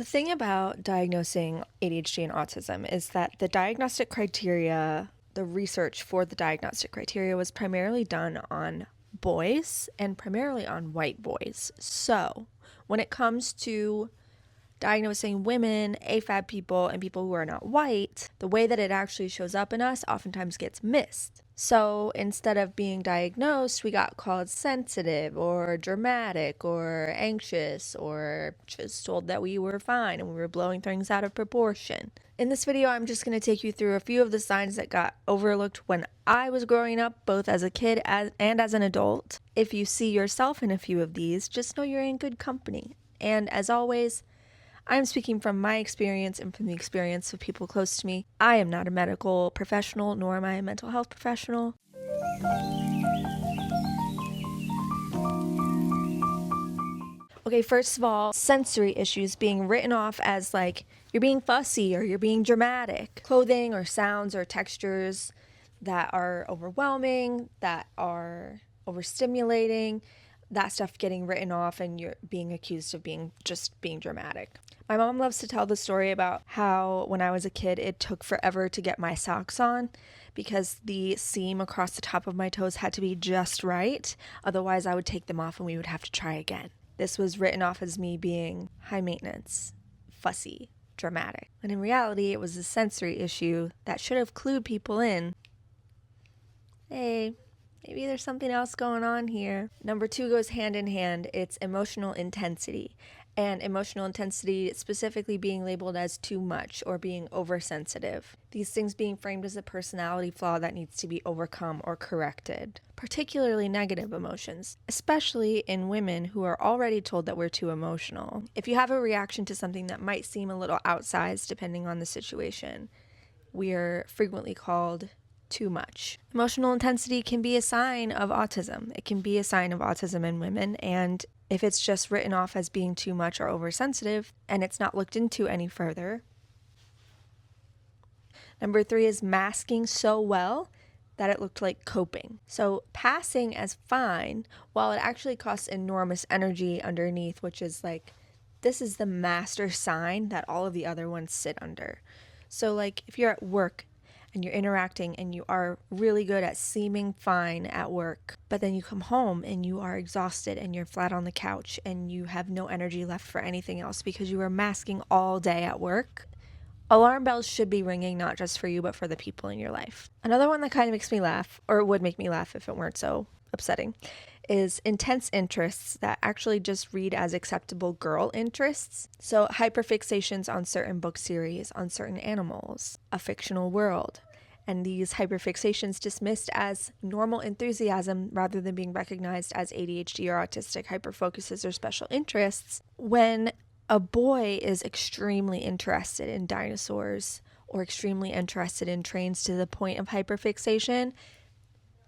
The thing about diagnosing ADHD and autism is that the diagnostic criteria, the research for the diagnostic criteria was primarily done on boys and primarily on white boys. So when it comes to diagnosing women, AFAB people, and people who are not white, the way that it actually shows up in us oftentimes gets missed. So instead of being diagnosed, we got called sensitive or dramatic or anxious or just told that we were fine and we were blowing things out of proportion. In this video, I'm just going to take you through a few of the signs that got overlooked when I was growing up, both as a kid and as an adult. If you see yourself in a few of these, just know you're in good company. And as always, I'm speaking from my experience and from the experience of people close to me. I am not a medical professional, nor am I a mental health professional. Okay, first of all, sensory issues being written off as like you're being fussy or you're being dramatic. Clothing or sounds or textures that are overwhelming, that are overstimulating, that stuff getting written off and you're being accused of being dramatic. My mom loves to tell the story about how when I was a kid, it took forever to get my socks on because the seam across the top of my toes had to be just right. Otherwise, I would take them off and we would have to try again. This was written off as me being high maintenance, fussy, dramatic. When in reality, it was a sensory issue that should have clued people in. Hey, maybe there's something else going on here. Number 2 goes hand in hand. It's emotional intensity. And emotional intensity specifically being labeled as too much or being oversensitive. These things being framed as a personality flaw that needs to be overcome or corrected. Particularly negative emotions, especially in women who are already told that we're too emotional. If you have a reaction to something that might seem a little outsized depending on the situation, we're frequently called too much. Emotional intensity can be a sign of autism. It can be a sign of autism in women, and if it's just written off as being too much or oversensitive and it's not looked into any further. Number 3 is masking so well that it looked like coping. So passing as fine while it actually costs enormous energy underneath, which is like, this is the master sign that all of the other ones sit under. So like if you're at work and you're interacting and you are really good at seeming fine at work, but then you come home and you are exhausted and you're flat on the couch and you have no energy left for anything else because you were masking all day at work, alarm bells should be ringing not just for you but for the people in your life. Another one that kind of makes me laugh, or would make me laugh if it weren't so upsetting, is intense interests that actually just read as acceptable girl interests. So hyperfixations on certain book series, on certain animals, a fictional world. And these hyperfixations dismissed as normal enthusiasm rather than being recognized as ADHD or autistic hyperfocuses or special interests. When a boy is extremely interested in dinosaurs or extremely interested in trains to the point of hyperfixation,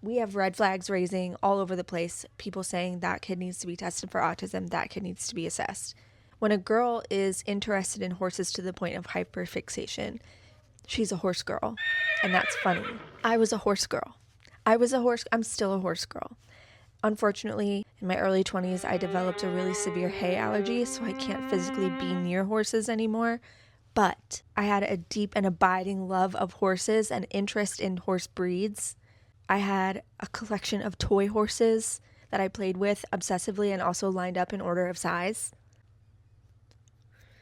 we have red flags raising all over the place. People saying that kid needs to be tested for autism, that kid needs to be assessed. When a girl is interested in horses to the point of hyperfixation, she's a horse girl. And that's funny. I was a horse girl. I'm still a horse girl. Unfortunately, in my early 20s, I developed a really severe hay allergy, so I can't physically be near horses anymore. But I had a deep and abiding love of horses and interest in horse breeds. I had a collection of toy horses that I played with obsessively and also lined up in order of size.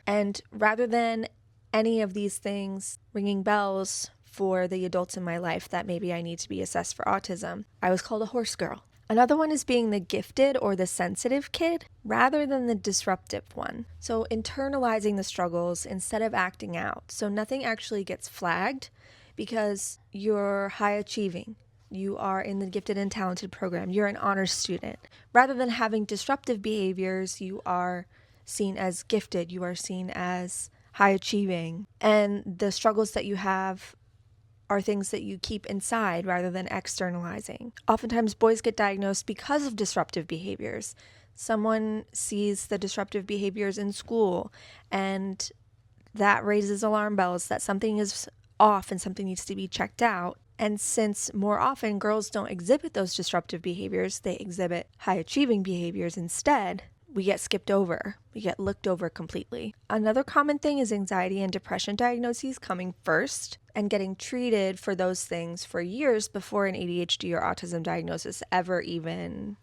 And rather than any of these things ringing bells for the adults in my life that maybe I need to be assessed for autism, I was called a horse girl. Another one is being the gifted or the sensitive kid rather than the disruptive one. So internalizing the struggles instead of acting out. So nothing actually gets flagged because you're high achieving. You are in the gifted and talented program. You're an honors student. Rather than having disruptive behaviors, you are seen as gifted. You are seen as high achieving. And the struggles that you have are things that you keep inside rather than externalizing. Oftentimes, boys get diagnosed because of disruptive behaviors. Someone sees the disruptive behaviors in school, and that raises alarm bells that something is off and something needs to be checked out. And since more often girls don't exhibit those disruptive behaviors, they exhibit high achieving behaviors instead, we get skipped over. We get looked over completely. Another common thing is anxiety and depression diagnoses coming first and getting treated for those things for years before an ADHD or autism diagnosis ever even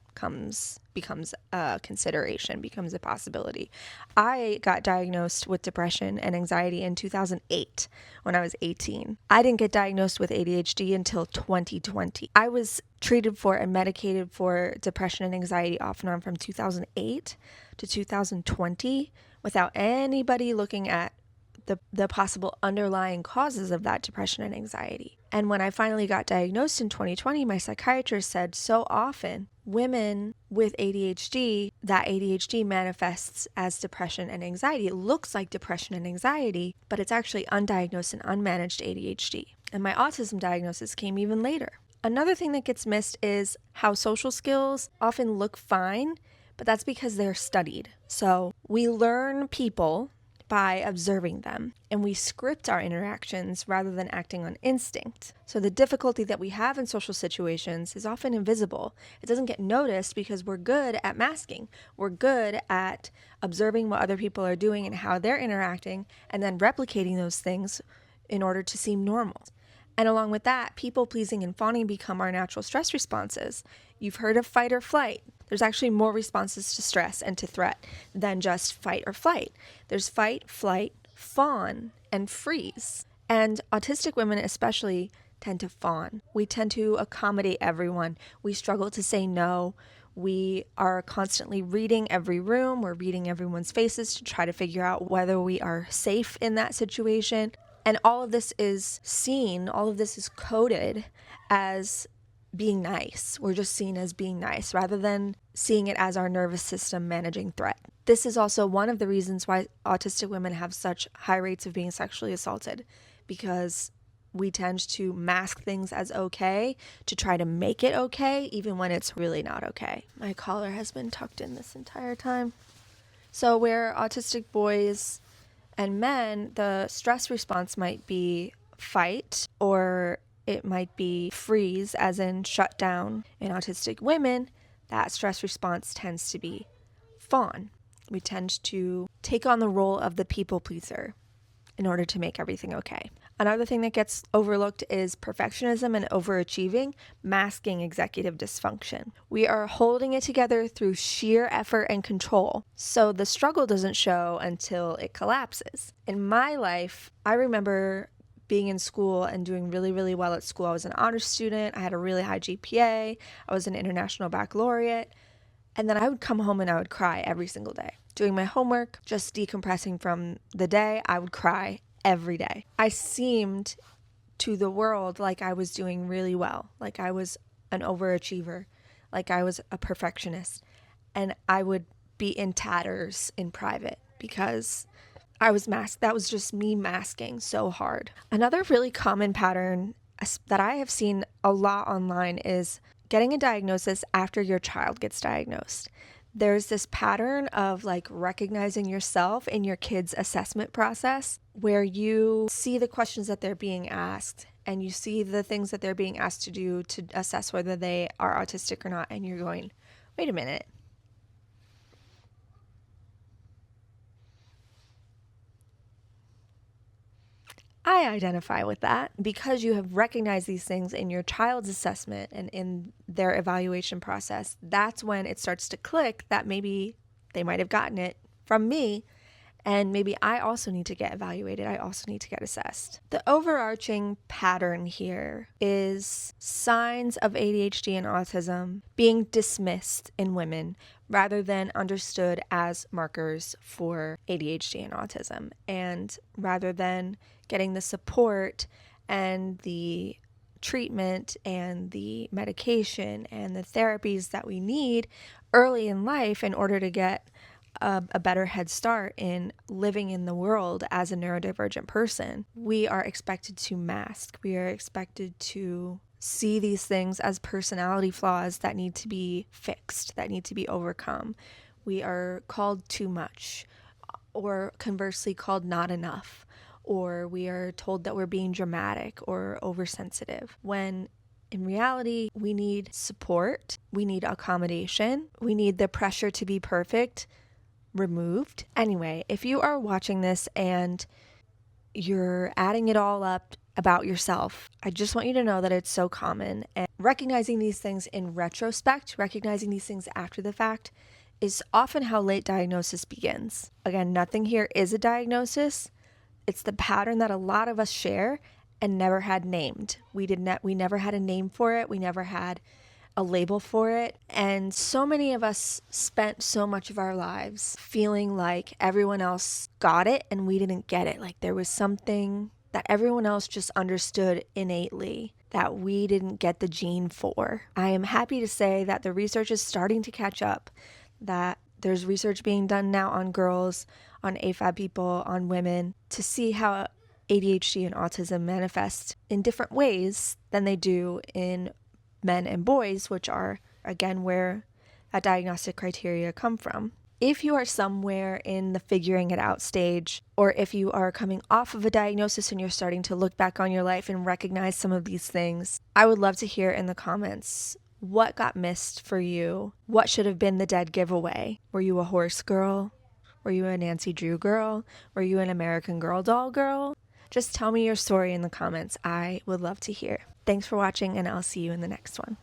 becomes a consideration, becomes a possibility. I got diagnosed with depression and anxiety in 2008 when I was 18. I didn't get diagnosed with ADHD until 2020. I was treated for and medicated for depression and anxiety off and on from 2008 to 2020 without anybody looking at the possible underlying causes of that depression and anxiety. And when I finally got diagnosed in 2020, my psychiatrist said so often women with ADHD, that ADHD manifests as depression and anxiety. It looks like depression and anxiety, but it's actually undiagnosed and unmanaged ADHD. And my autism diagnosis came even later. Another thing that gets missed is how social skills often look fine, but that's because they're studied. So we learn people by observing them, and we script our interactions rather than acting on instinct. So the difficulty that we have in social situations is often invisible. It doesn't get noticed because we're good at masking. We're good at observing what other people are doing and how they're interacting, and then replicating those things in order to seem normal. And along with that, people pleasing and fawning become our natural stress responses. You've heard of fight or flight. There's actually more responses to stress and to threat than just fight or flight. There's fight, flight, fawn, and freeze. And autistic women especially tend to fawn. We tend to accommodate everyone. We struggle to say no. We are constantly reading every room. We're reading everyone's faces to try to figure out whether we are safe in that situation. And all of this is seen, all of this is coded as being nice. We're just seen as being nice rather than seeing it as our nervous system managing threat. This is also one of the reasons why autistic women have such high rates of being sexually assaulted, because we tend to mask things as okay to try to make it okay, even when it's really not okay. My collar has been tucked in this entire time. So where autistic boys and men, the stress response might be fight, or it might be freeze, as in shut down. In autistic women, that stress response tends to be fawn. We tend to take on the role of the people pleaser in order to make everything okay. Another thing that gets overlooked is perfectionism and overachieving, masking executive dysfunction. We are holding it together through sheer effort and control, so the struggle doesn't show until it collapses. In my life, I remember being in school and doing really, really well at school. I was an honors student. I had a really high GPA. I was an international baccalaureate. And then I would come home and I would cry every single day. Doing my homework, just decompressing from the day, I would cry every day. I seemed to the world like I was doing really well, like I was an overachiever, like I was a perfectionist. And I would be in tatters in private because I was masked. That was just me masking so hard. Another really common pattern that I have seen a lot online is getting a diagnosis after your child gets diagnosed. There's this pattern of like recognizing yourself in your kid's assessment process where you see the questions that they're being asked and you see the things that they're being asked to do to assess whether they are autistic or not. And you're going, wait a minute. I identify with that because you have recognized these things in your child's assessment and in their evaluation process. That's when it starts to click that maybe they might have gotten it from me, and maybe I also need to get evaluated. I also need to get assessed. The overarching pattern here is signs of ADHD and autism being dismissed in women rather than understood as markers for ADHD and autism, and rather than getting the support and the treatment and the medication and the therapies that we need early in life in order to get a better head start in living in the world as a neurodivergent person. We are expected to mask. We are expected to see these things as personality flaws that need to be fixed, that need to be overcome. We are called too much, or conversely called not enough, or we are told that we're being dramatic or oversensitive, when in reality, we need support, we need accommodation, we need the pressure to be perfect removed. Anyway, if you are watching this and you're adding it all up about yourself, I just want you to know that it's so common. And recognizing these things in retrospect, recognizing these things after the fact, is often how late diagnosis begins. Again, nothing here is a diagnosis. It's the pattern that a lot of us share and never had named. We never had a name for it. We never had a label for it. And so many of us spent so much of our lives feeling like everyone else got it and we didn't get it. Like there was something that everyone else just understood innately that we didn't get the gene for. I am happy to say that the research is starting to catch up, that there's research being done now on girls, on AFAB people, on women, to see how ADHD and autism manifest in different ways than they do in men and boys, which are, again, where that diagnostic criteria come from. If you are somewhere in the figuring it out stage, or if you are coming off of a diagnosis and you're starting to look back on your life and recognize some of these things, I would love to hear in the comments what got missed for you. What should have been the dead giveaway? Were you a horse girl? Were you a Nancy Drew girl? Were you an American Girl doll girl? Just tell me your story in the comments. I would love to hear. Thanks for watching, and I'll see you in the next one.